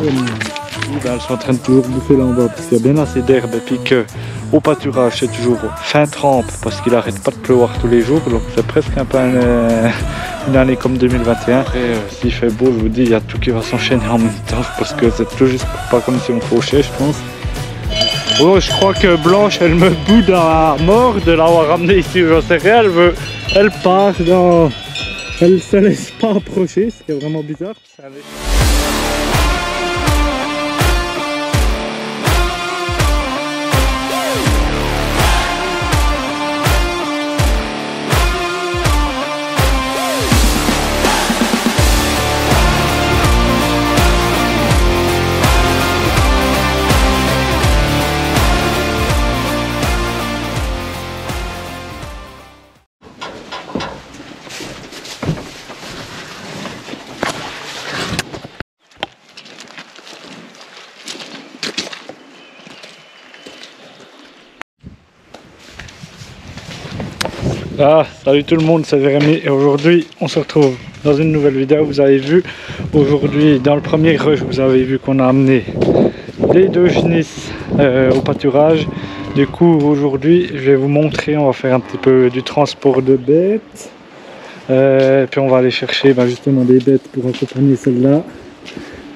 Elles sont en train de toujours bouffer là en bas parce qu'il y a bien assez d'herbe et puis que au pâturage c'est toujours fin trempe parce qu'il n'arrête pas de pleuvoir tous les jours, donc c'est presque un peu une année comme 2021. Après s'il fait beau, je vous dis, il y a tout qui va s'enchaîner en même temps parce que c'est tout juste pas comme si on fauchait, je pense. Oh, je crois que Blanche elle me boude à mort de l'avoir ramenée ici, j'en sais rien, elle part dans... Elle se laisse pas approcher, ce qui est vraiment bizarre. Ah, salut tout le monde, c'est Jérémy et aujourd'hui on se retrouve dans une nouvelle vidéo. Vous avez vu aujourd'hui dans le premier rush, vous avez vu qu'on a amené les deux genisses au pâturage. Du coup aujourd'hui je vais vous montrer, on va faire un petit peu du transport de bêtes, puis on va aller chercher justement des bêtes pour accompagner celle-là.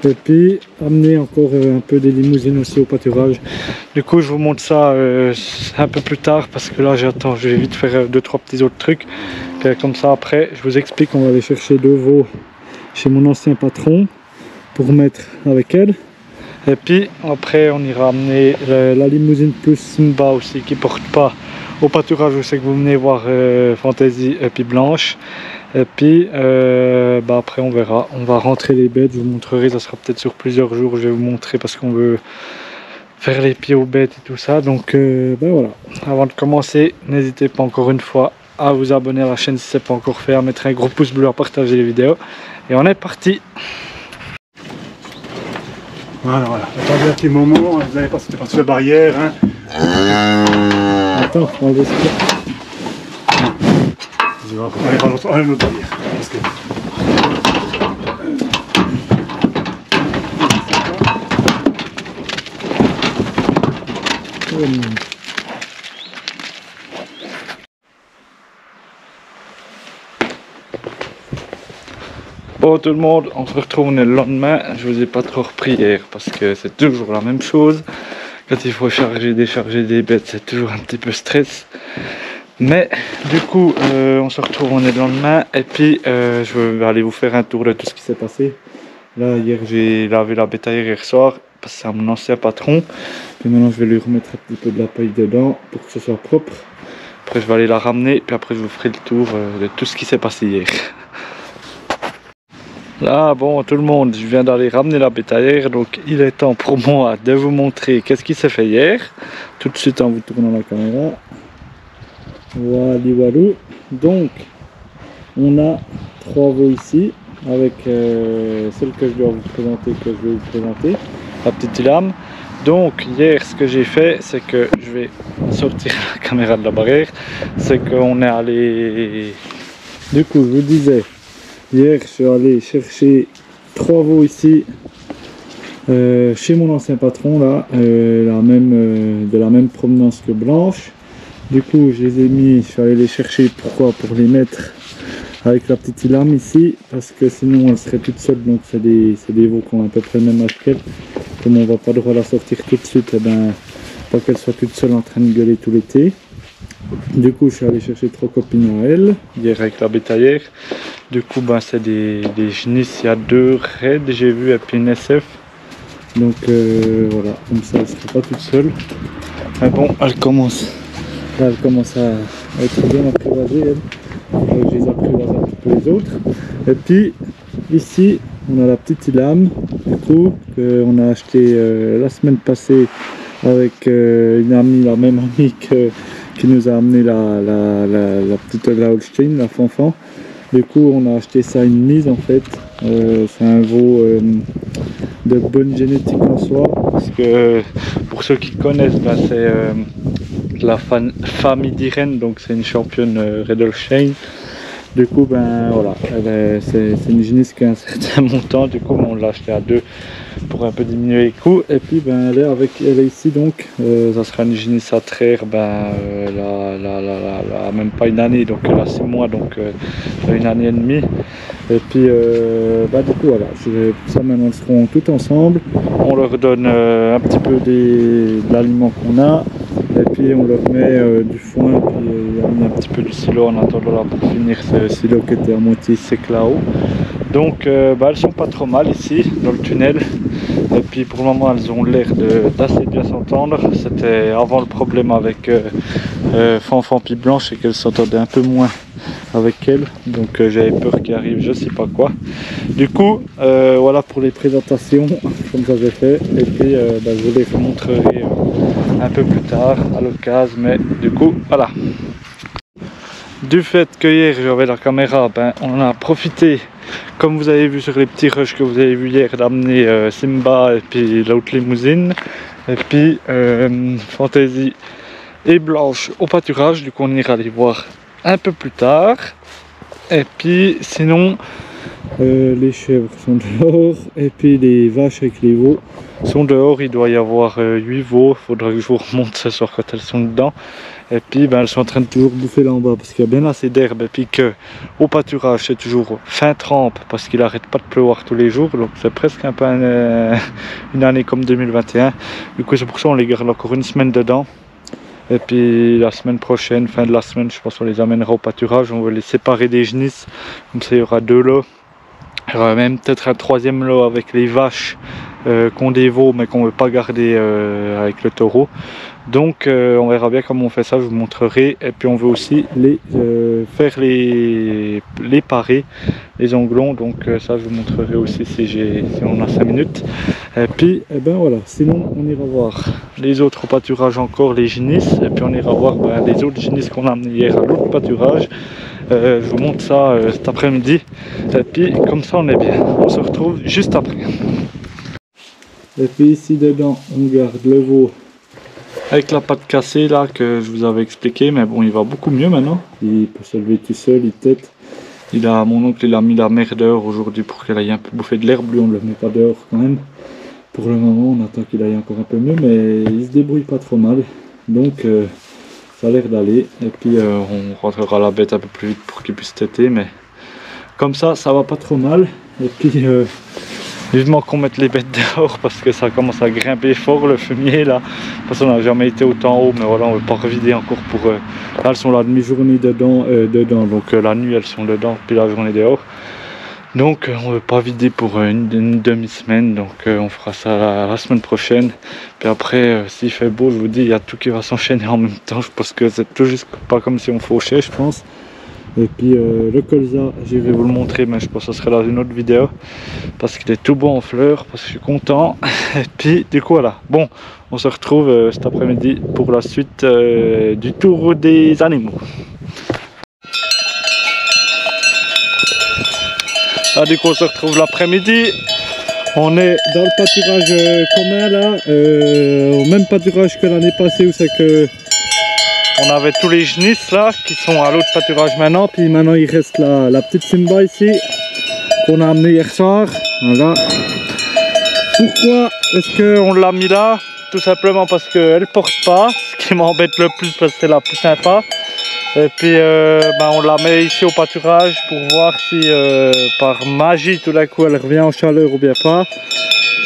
Et puis amener encore un peu des limousines aussi au pâturage. Du coup je vous montre ça un peu plus tard parce que là j'attends, je vais vite faire 2-3 petits autres trucs. Puis, comme ça après je vous explique, on va aller chercher 2 veaux chez mon ancien patron pour mettre avec elle. Et puis après on ira amener la limousine plus Simba aussi qui porte pas au pâturage. Je sais que vous venez voir Fantasy et puis Blanche. Et puis après on verra, on va rentrer les bêtes, je vous montrerai, ça sera peut-être sur plusieurs jours, je vais vous montrer parce qu'on veut faire les pieds aux bêtes et tout ça. Donc voilà, avant de commencer, n'hésitez pas encore une fois à vous abonner à la chaîne si ce n'est pas encore fait, à mettre un gros pouce bleu, à partager les vidéos. Et on est parti. Voilà, attendez un petit moment, vous n'allez pas sauter par-dessus la barrière. Attends, on va Allez, pas longtemps, allez, l'autre barrière. Parce que... Bon tout le monde, on se retrouve le lendemain. Je vous ai pas trop repris hier parce que c'est toujours la même chose. Quand il faut charger, décharger des bêtes, c'est toujours un petit peu stress. Mais du coup on se retrouve, on est le lendemain et puis je vais aller vous faire un tour de tout ce qui s'est passé. Là hier j'ai lavé la bétaillère hier soir parce que c'est à mon ancien patron. Puis maintenant je vais lui remettre un petit peu de la paille dedans pour que ce soit propre. Après je vais aller la ramener puis après je vous ferai le tour de tout ce qui s'est passé hier. Là bon tout le monde, je viens d'aller ramener la bétaillère, donc il est temps pour moi de vous montrer qu'est-ce qui s'est fait hier. Tout de suite en vous tournant la caméra. Voilà. Donc on a 3 veaux ici avec celle que je dois vous présenter, que je vais vous présenter, la petite lame. Donc hier ce que j'ai fait, c'est que je vais sortir la caméra de la barrière, c'est qu'on est allé, du coup je vous disais, hier je suis allé chercher 3 veaux ici chez mon ancien patron là, de la même provenance que Blanche. Du coup je les ai mis, je suis allé les chercher, pourquoi? Pour les mettre avec la petite lame ici, parce que sinon elle serait toute seule, donc c'est des veaux qui ont à peu près le même âge qu'elle. Comme on va pas devoir la sortir tout de suite, et pas qu'elle soit toute seule en train de gueuler tout l'été. Du coup je suis allé chercher 3 copines à elle, hier avec la bétaillère. Du coup c'est des genisses, il y a 2 raids j'ai vu et puis une SF. Donc voilà, comme ça elle sera pas toute seule. Mais bon, elle commence à être bien apprivoisée elle. Je les apprivoise un petit peu les autres. Et puis ici on a la petite lame du coup qu'on a acheté la semaine passée avec une amie, la même amie qui nous a amené la petite Holstein, la fanfan. Du coup on a acheté ça une mise en fait. C'est un veau de bonne génétique en soi, parce que pour ceux qui connaissent, c'est la famille d'Irène, donc c'est une championne Red Holstein. Du coup, ben voilà, c'est une génisse qui a un certain montant. Du coup, on l'a acheté à 2 pour un peu diminuer les coûts. Et puis, ben elle est ici donc. Ça sera une génisse à traire, même pas une année, donc elle a 6 mois, donc une année et demie. Et puis, du coup, voilà, ça maintenant elles seront toutes ensemble. On leur donne un petit peu de l'aliment qu'on a. Et puis on leur met du foin, puis il a mis un petit peu du silo en attendant là pour finir ce silo qui était à moitié sec là-haut. Donc elles sont pas trop mal ici dans le tunnel. Et puis pour le moment elles ont l'air d'assez bien s'entendre. C'était avant le problème avec Fanfan puis Blanche, c'est qu'elles s'entendaient un peu moins avec elle. Donc j'avais peur qu'il arrive je sais pas quoi. Du coup voilà pour les présentations comme ça j'ai fait. Et puis je vous les montrerai un peu plus tard à l'occasion, mais du coup voilà. Du fait que hier j'avais la caméra, on a profité, comme vous avez vu sur les petits rushs que vous avez vu hier, d'amener Simba et puis l'autre limousine, et puis Fantasy et Blanche au pâturage. Du coup on ira les voir un peu plus tard. Et puis sinon les chèvres sont dehors, et puis les vaches avec les veaux sont dehors. Il doit y avoir 8 veaux, il faudra que je vous remonte ce soir quand elles sont dedans. Et puis elles sont en train de toujours bouffer là en bas parce qu'il y a bien assez d'herbe, et puis que au pâturage c'est toujours fin trempe parce qu'il n'arrête pas de pleuvoir tous les jours, donc c'est presque un peu une année comme 2021. Du coup c'est pour ça qu'on les garde encore une semaine dedans. Et puis la semaine prochaine, fin de la semaine, je pense qu'on les amènera au pâturage. On va les séparer des genisses, comme ça il y aura 2 lots. Il y aura même peut-être un 3e lot avec les vaches qu'on des veaux mais qu'on ne veut pas garder avec le taureau. Donc on verra bien comment on fait ça, je vous montrerai. Et puis on veut aussi faire les parer, les onglons. Donc ça je vous montrerai aussi si on a 5 minutes. Et puis voilà, sinon on ira voir les autres au pâturage encore, les génisses. Et puis on ira voir les autres génisses qu'on a amenées hier à l'autre pâturage. Je vous montre ça cet après-midi. Et puis comme ça on est bien. On se retrouve juste après. Et puis ici dedans on garde le veau avec la patte cassée là que je vous avais expliqué, mais bon il va beaucoup mieux maintenant. Il peut se lever tout seul, il tète. Mon oncle il a mis la mère dehors aujourd'hui pour qu'elle aille un peu bouffer de l'herbe. Lui on ne le met pas dehors quand même. Pour le moment on attend qu'il aille encore un peu mieux, mais il se débrouille pas trop mal. Donc ça a l'air d'aller. Et puis on rentrera la bête un peu plus vite pour qu'il puisse têter, mais comme ça va pas trop mal. Et puis vivement qu'on mette les bêtes dehors parce que ça commence à grimper fort le fumier là. Parce qu'on n'a jamais été autant haut, mais voilà on veut pas revider encore pour... Là elles sont la demi-journée dedans, donc la nuit elles sont dedans, puis la journée dehors. Donc on veut pas vider pour une demi-semaine, donc on fera ça la semaine prochaine. Puis après s'il fait beau, je vous dis, il y a tout qui va s'enchaîner en même temps. Je pense que c'est tout juste pas comme si on fauchait, je pense. Et puis le colza, je vais vous le montrer, mais je pense que ce sera dans une autre vidéo parce qu'il est tout beau en fleurs, parce que je suis content. Et puis du coup voilà, bon, on se retrouve cet après-midi pour la suite du tour des animaux. Là du coup on se retrouve l'après-midi. On est dans le pâturage commun là, au même pâturage que l'année passée, où c'est que on avait tous les genisses là qui sont à l'autre pâturage maintenant. Puis maintenant il reste la petite Simba ici qu'on a amenée hier soir. Voilà. Pourquoi est-ce qu'on l'a mis là? Tout simplement parce qu'elle porte pas, ce qui m'embête le plus parce que c'est la plus sympa. Et puis on la met ici au pâturage pour voir si par magie tout d'un coup elle revient en chaleur ou bien pas.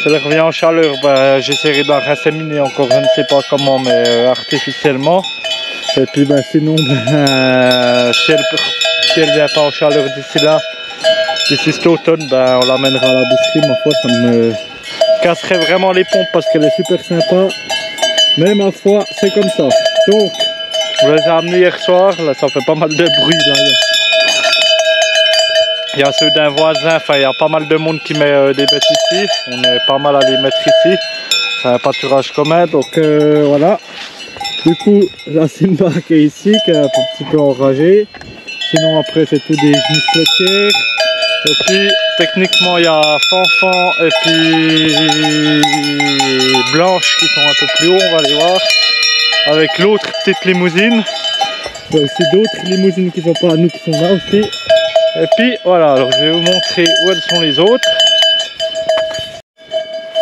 Si elle revient en chaleur, j'essaierai de la rasséminer encore, je ne sais pas comment, mais artificiellement. Et puis sinon si elle vient pas en chaleur d'ici là, d'ici cet automne, on l'amènera à la boucherie. Ma foi ça me casserait vraiment les pompes parce qu'elle est super sympa, mais ma foi c'est comme ça. Donc on les a amenés hier soir, là ça fait pas mal de bruit là. Il y a ceux d'un voisin, enfin il y a pas mal de monde qui met des bêtes ici. On est pas mal à les mettre ici. C'est un pâturage commun, donc voilà. Du coup la Simba qui est ici, qui est un petit peu enragée. Sinon après c'est tout des genisses laitières. Et puis techniquement il y a Fanfan et puis Blanche qui sont un peu plus haut, on va les voir. Avec l'autre petite limousine. Il y a aussi d'autres limousines qui ne sont pas à nous qui sont là aussi. Et puis voilà, alors je vais vous montrer où elles sont les autres.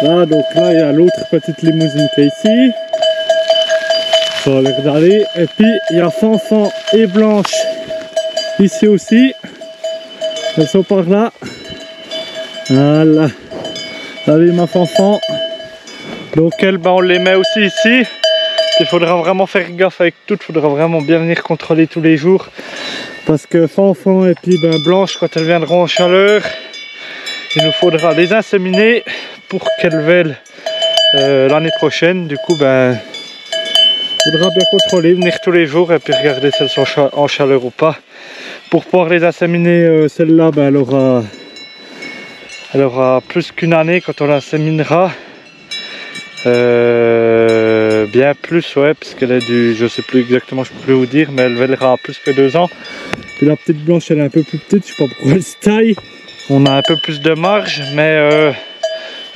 Là, donc là il y a l'autre petite limousine qui est ici. On va les regarder. Et puis il y a Fanfan et Blanche ici aussi. Elles sont par là. Voilà. Salut ma Fanfan. Donc elles, ben, on les met aussi ici. Il faudra vraiment faire gaffe avec toutes. Il faudra vraiment bien venir contrôler tous les jours. Parce que Fanfan et puis ben, Blanche, quand elles viendront en chaleur, il nous faudra les inséminer pour qu'elles veulent l'année prochaine. Du coup, ben, il faudra bien contrôler, venir tous les jours et puis regarder si elles sont en chaleur ou pas. Pour pouvoir les inséminer, celle-là, ben, elle aura plus qu'une année quand on l'inséminera. Bien plus, ouais, parce qu'elle est du, je sais plus exactement, je peux plus vous dire, mais elle verra plus que 2 ans. Puis la petite Blanche, elle est un peu plus petite, je sais pas pourquoi elle se taille. On a un peu plus de marge, mais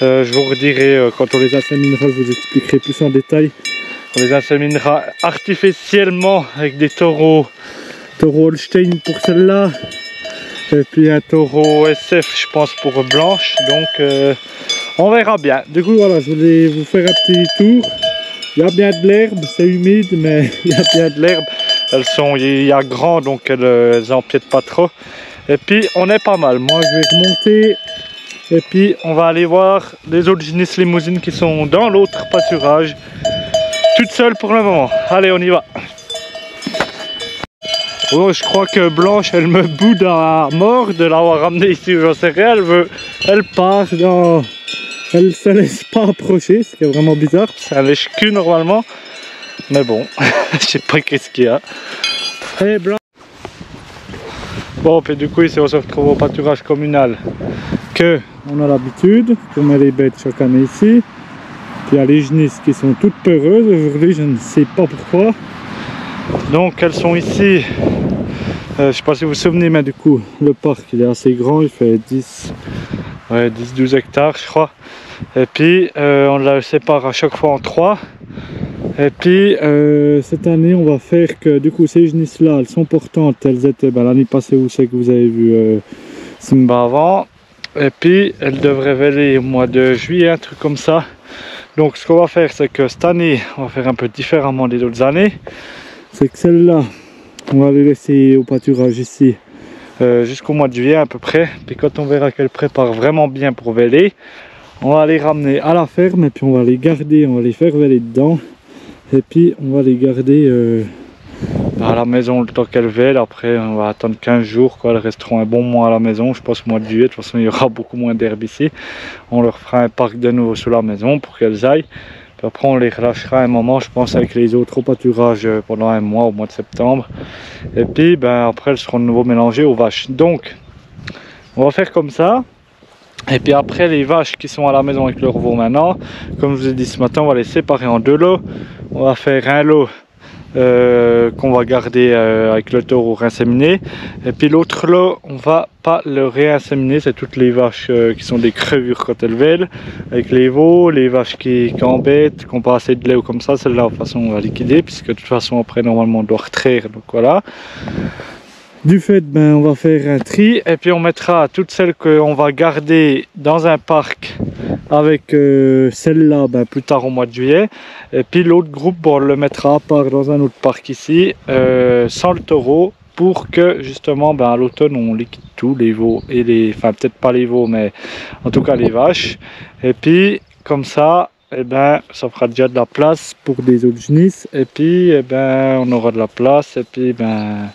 je vous redirai quand on les inséminera, je vous expliquerai plus en détail. On les inséminera artificiellement avec des taureaux Holstein pour celle-là, et puis un taureau SF, je pense, pour Blanche. Donc on verra bien. Du coup, voilà, je voulais vous faire un petit tour. Il y a bien de l'herbe, c'est humide, mais il y a bien de l'herbe. Il y a grand, donc elles empiètent pas trop. Et puis, on est pas mal. Moi, je vais remonter. Et puis, on va aller voir les autres Genis limousines qui sont dans l'autre pâturage. Toutes seules pour le moment. Allez, on y va. Oh, je crois que Blanche, elle me boude à mort de l'avoir ramenée ici. J'en sais rien, elle passe dans... Elle se laisse pas approcher, ce qui est vraiment bizarre. C'est un lèche-cul normalement. Mais bon, je sais pas qu'est-ce qu'il y a. Et Blanche. Bon, puis du coup, ici on se retrouve au pâturage communal que on a l'habitude. On met les bêtes chaque année ici. Puis il y a les Genis qui sont toutes peureuses aujourd'hui, je ne sais pas pourquoi. Donc elles sont ici. Je sais pas si vous vous souvenez, mais du coup, le parc il est assez grand, il fait 10-12 hectares je crois. Et puis on la sépare à chaque fois en 3. Et puis cette année on va faire que du coup ces Genis là, elles sont portantes. Elles étaient l'année passée, où c'est que vous avez vu Simba avant. Et puis elles devraient véler au mois de juillet, un truc comme ça. Donc ce qu'on va faire, c'est que cette année on va faire un peu différemment des autres années. C'est que celle-là, on va les laisser au pâturage ici jusqu'au mois de juillet à peu près. Puis quand on verra qu'elles préparent vraiment bien pour véler, on va les ramener à la ferme et puis on va les garder, on va les faire véler dedans. Et puis on va les garder à la maison le temps qu'elles vèlent. Après on va attendre 15 jours, quoi. Elles resteront un bon mois à la maison, je pense au mois de juillet. De toute façon il y aura beaucoup moins d'herbe ici. On leur fera un parc de nouveau sous la maison pour qu'elles aillent. Puis après on les relâchera un moment, je pense, avec les autres au pâturage pendant un mois, au mois de septembre. Et puis ben, après elles seront de nouveau mélangées aux vaches. Donc on va faire comme ça. Et puis après les vaches qui sont à la maison avec leurs veaux maintenant, comme je vous ai dit ce matin, on va les séparer en 2 lots. On va faire un lot qu'on va garder avec le taureau inséminé. Et puis l'autre lot, on va pas le réinséminer, c'est toutes les vaches qui sont des crevures quand elles vèlent. Avec les veaux, les vaches qui embêtent, qui n'ont pas assez de lait ou comme ça, celle-là de toute façon on va liquider, puisque de toute façon après normalement on doit retraire, donc voilà. Du fait, ben, on va faire un tri et puis on mettra toutes celles qu'on va garder dans un parc avec celle-là ben, plus tard au mois de juillet. Et puis l'autre groupe, bon, on le mettra à part dans un autre parc ici, sans le taureau, pour que justement ben, à l'automne on liquide tout, les veaux et les... Enfin peut-être pas les veaux, mais en tout cas les vaches. Et puis comme ça, eh ben, ça fera déjà de la place pour des autres Genis. Et puis eh ben, on aura de la place. Et puis ben,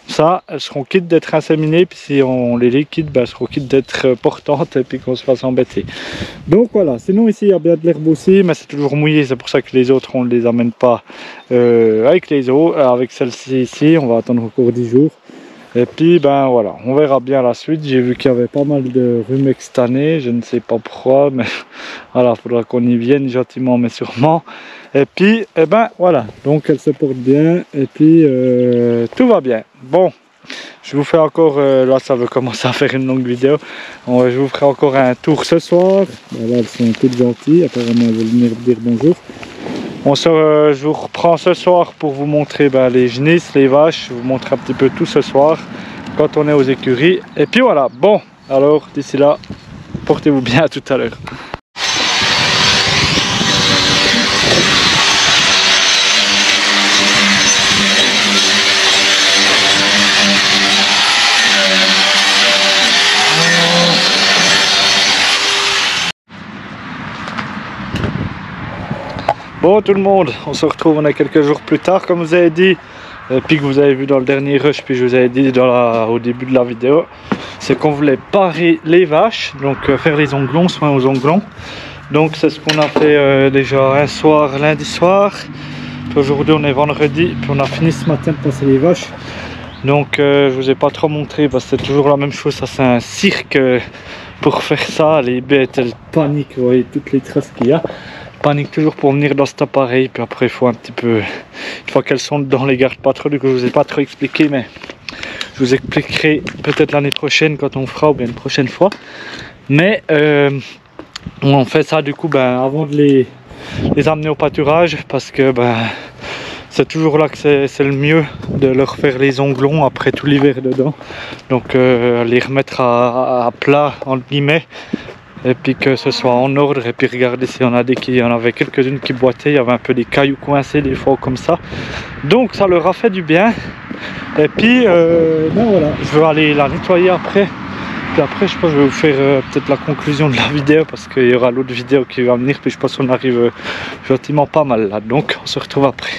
ça, elles seront quittes d'être inséminées. Puis si on les liquide, ben, elles seront quittes d'être portantes et puis qu'on se fasse embêter. Donc voilà, sinon ici il y a bien de l'herbe aussi, mais c'est toujours mouillé. C'est pour ça que les autres on ne les amène pas avec les eaux. Avec celle-ci ici, on va attendre encore 10 jours. Et puis ben voilà, on verra bien la suite. J'ai vu qu'il y avait pas mal de rumex cette année, je ne sais pas pourquoi, mais voilà, il faudra qu'on y vienne gentiment mais sûrement. Et puis eh ben voilà, donc elle se porte bien et puis tout va bien. Bon, je vous fais encore, là ça veut commencer à faire une longue vidéo. Je vous ferai encore un tour ce soir. Ben là elles sont toutes gentilles, apparemment elles veulent venir dire bonjour. Je vous reprends ce soir pour vous montrer ben, les Genis, les vaches, je vous montre un petit peu tout ce soir. quand on est aux écuries. Et puis voilà, bon, alors d'ici là, portez-vous bien, à tout à l'heure. Bon tout le monde, on se retrouve, on est quelques jours plus tard comme vous avez dit, et puis que vous avez vu dans le dernier rush, puis je vous avais dit au début de la vidéo, c'est qu'on voulait parer les vaches, donc faire les onglons, soin aux onglons. Donc c'est ce qu'on a fait déjà un soir, lundi soir, puis aujourd'hui on est vendredi, puis on a fini ce matin de passer les vaches. Donc je vous ai pas trop montré parce que c'est toujours la même chose, ça c'est un cirque pour faire ça, les bêtes elles paniquent, vous voyez toutes les traces qu'il y a. Panique toujours pour venir dans cet appareil, puis après il faut un petit peu, une fois qu'elles sont dedans, les garde pas trop, du coup je vous ai pas trop expliqué, mais je vous expliquerai peut-être l'année prochaine quand on fera, ou bien une prochaine fois. Mais on fait ça du coup avant de les amener au pâturage, parce que c'est toujours là que c'est le mieux de leur faire les onglons après tout l'hiver dedans, donc les remettre à plat entre guillemets, et puis que ce soit en ordre. Et puis regardez, si on a il y en avait quelques-unes qui boitaient, il y avait un peu des cailloux coincés des fois comme ça, donc ça leur a fait du bien. Et puis voilà, je vais aller la nettoyer après, puis après je pense que je vais vous faire peut-être la conclusion de la vidéo, parce qu'il y aura l'autre vidéo qui va venir, puis je pense qu'on arrive gentiment pas mal là, donc on se retrouve après.